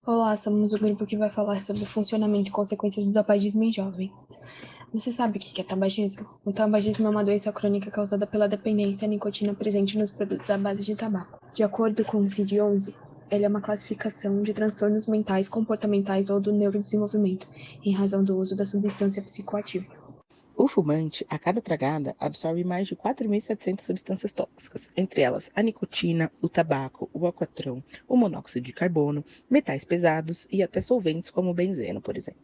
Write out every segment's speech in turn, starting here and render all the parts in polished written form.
Olá, somos o grupo que vai falar sobre o funcionamento e consequências do tabagismo em jovens. Você sabe o que é tabagismo? O tabagismo é uma doença crônica causada pela dependência à nicotina presente nos produtos à base de tabaco. De acordo com o CID-11, ele é uma classificação de transtornos mentais, comportamentais ou do neurodesenvolvimento, em razão do uso da substância psicoativa. O fumante, a cada tragada, absorve mais de 4.700 substâncias tóxicas, entre elas a nicotina, o tabaco, o alcatrão, o monóxido de carbono, metais pesados e até solventes como o benzeno, por exemplo.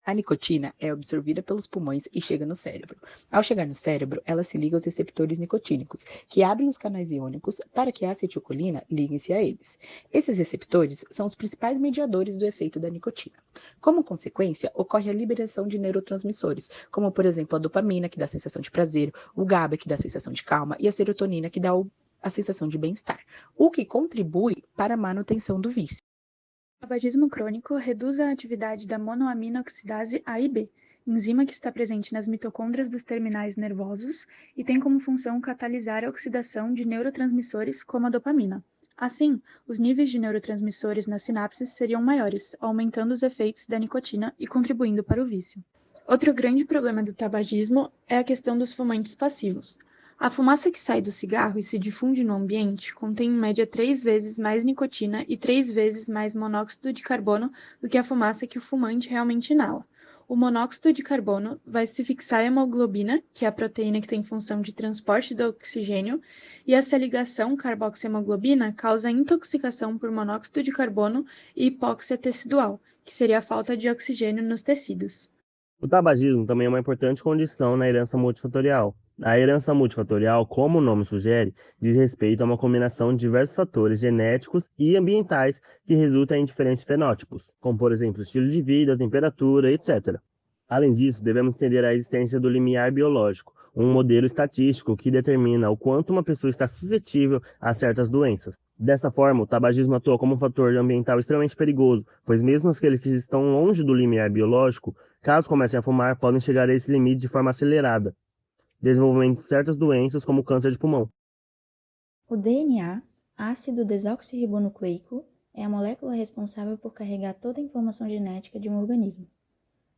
A nicotina é absorvida pelos pulmões e chega no cérebro. Ao chegar no cérebro, ela se liga aos receptores nicotínicos, que abrem os canais iônicos para que a acetilcolina ligue-se a eles. Esses receptores são os principais mediadores do efeito da nicotina. Como consequência, ocorre a liberação de neurotransmissores, como por exemplo a dopamina, que dá a sensação de prazer, o GABA, que dá a sensação de calma, e a serotonina, que dá a sensação de bem-estar, o que contribui para a manutenção do vício. O tabagismo crônico reduz a atividade da monoaminoxidase A e B, enzima que está presente nas mitocôndrias dos terminais nervosos e tem como função catalisar a oxidação de neurotransmissores como a dopamina. Assim, os níveis de neurotransmissores nas sinapses seriam maiores, aumentando os efeitos da nicotina e contribuindo para o vício. Outro grande problema do tabagismo é a questão dos fumantes passivos. A fumaça que sai do cigarro e se difunde no ambiente contém em média 3 vezes mais nicotina e 3 vezes mais monóxido de carbono do que a fumaça que o fumante realmente inala. O monóxido de carbono vai se fixar à hemoglobina, que é a proteína que tem função de transporte do oxigênio, e essa ligação carboxiemoglobina causa intoxicação por monóxido de carbono e hipóxia tecidual, que seria a falta de oxigênio nos tecidos. O tabagismo também é uma importante condição na herança multifatorial. A herança multifatorial, como o nome sugere, diz respeito a uma combinação de diversos fatores genéticos e ambientais que resultam em diferentes fenótipos, como por exemplo estilo de vida, temperatura, etc. Além disso, devemos entender a existência do limiar biológico, um modelo estatístico que determina o quanto uma pessoa está suscetível a certas doenças. Dessa forma, o tabagismo atua como um fator ambiental extremamente perigoso, pois mesmo aqueles que estão longe do limiar biológico, caso comecem a fumar, podem chegar a esse limite de forma acelerada, desenvolvendo certas doenças como câncer de pulmão. O DNA, ácido desoxirribonucleico, é a molécula responsável por carregar toda a informação genética de um organismo.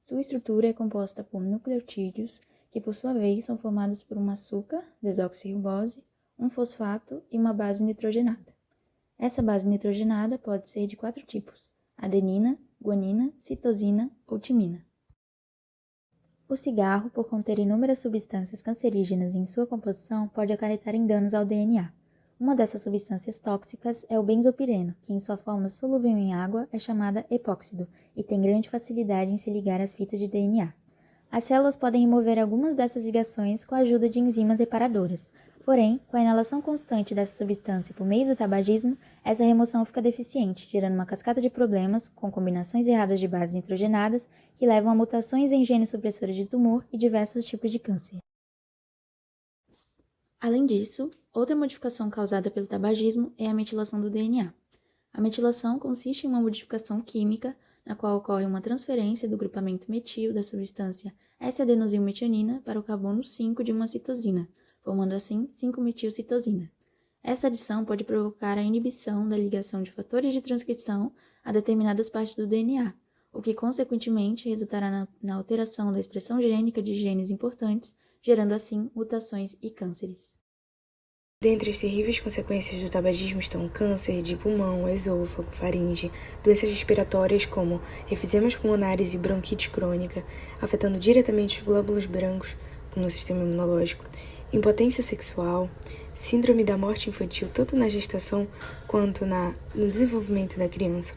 Sua estrutura é composta por nucleotídeos, que por sua vez são formados por um açúcar, desoxirribose, um fosfato e uma base nitrogenada. Essa base nitrogenada pode ser de 4 tipos: adenina, guanina, citosina ou timina. O cigarro, por conter inúmeras substâncias cancerígenas em sua composição, pode acarretar em danos ao DNA. Uma dessas substâncias tóxicas é o benzopireno, que em sua forma solúvel em água é chamada epóxido e tem grande facilidade em se ligar às fitas de DNA. As células podem remover algumas dessas ligações com a ajuda de enzimas reparadoras. Porém, com a inalação constante dessa substância por meio do tabagismo, essa remoção fica deficiente, gerando uma cascata de problemas, com combinações erradas de bases nitrogenadas, que levam a mutações em genes supressores de tumor e diversos tipos de câncer. Além disso, outra modificação causada pelo tabagismo é a metilação do DNA. A metilação consiste em uma modificação química na qual ocorre uma transferência do grupamento metil da substância S-adenosilmetionina para o carbono 5 de uma citosina, formando assim 5-metilcitosina. Essa adição pode provocar a inibição da ligação de fatores de transcrição a determinadas partes do DNA, o que consequentemente resultará na alteração da expressão gênica de genes importantes, gerando assim mutações e cânceres. Dentre as terríveis consequências do tabagismo estão câncer de pulmão, esôfago, faringe, doenças respiratórias como efezemas pulmonares e bronquite crônica, afetando diretamente os glóbulos brancos no sistema imunológico, impotência sexual, síndrome da morte infantil tanto na gestação quanto no desenvolvimento da criança,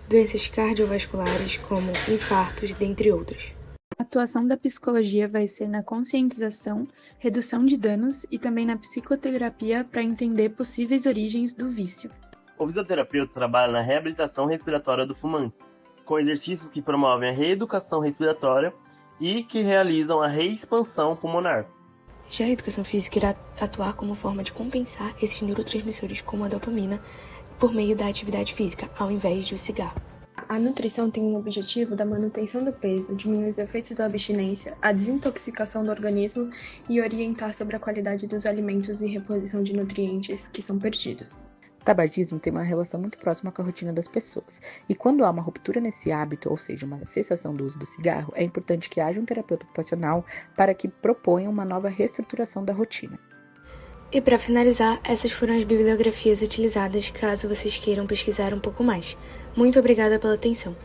doenças cardiovasculares como infartos, dentre outras. A atuação da psicologia vai ser na conscientização, redução de danos e também na psicoterapia para entender possíveis origens do vício. O fisioterapeuta trabalha na reabilitação respiratória do fumante, com exercícios que promovem a reeducação respiratória e que realizam a reexpansão pulmonar. Já a educação física irá atuar como forma de compensar esses neurotransmissores como a dopamina por meio da atividade física, ao invés do cigarro. A nutrição tem o objetivo da manutenção do peso, diminuir os efeitos da abstinência, a desintoxicação do organismo e orientar sobre a qualidade dos alimentos e reposição de nutrientes que são perdidos. tabagismo tem uma relação muito próxima com a rotina das pessoas, e quando há uma ruptura nesse hábito, ou seja, uma cessação do uso do cigarro, é importante que haja um terapeuta ocupacional para que proponha uma nova reestruturação da rotina. E para finalizar, essas foram as bibliografias utilizadas caso vocês queiram pesquisar um pouco mais. Muito obrigada pela atenção.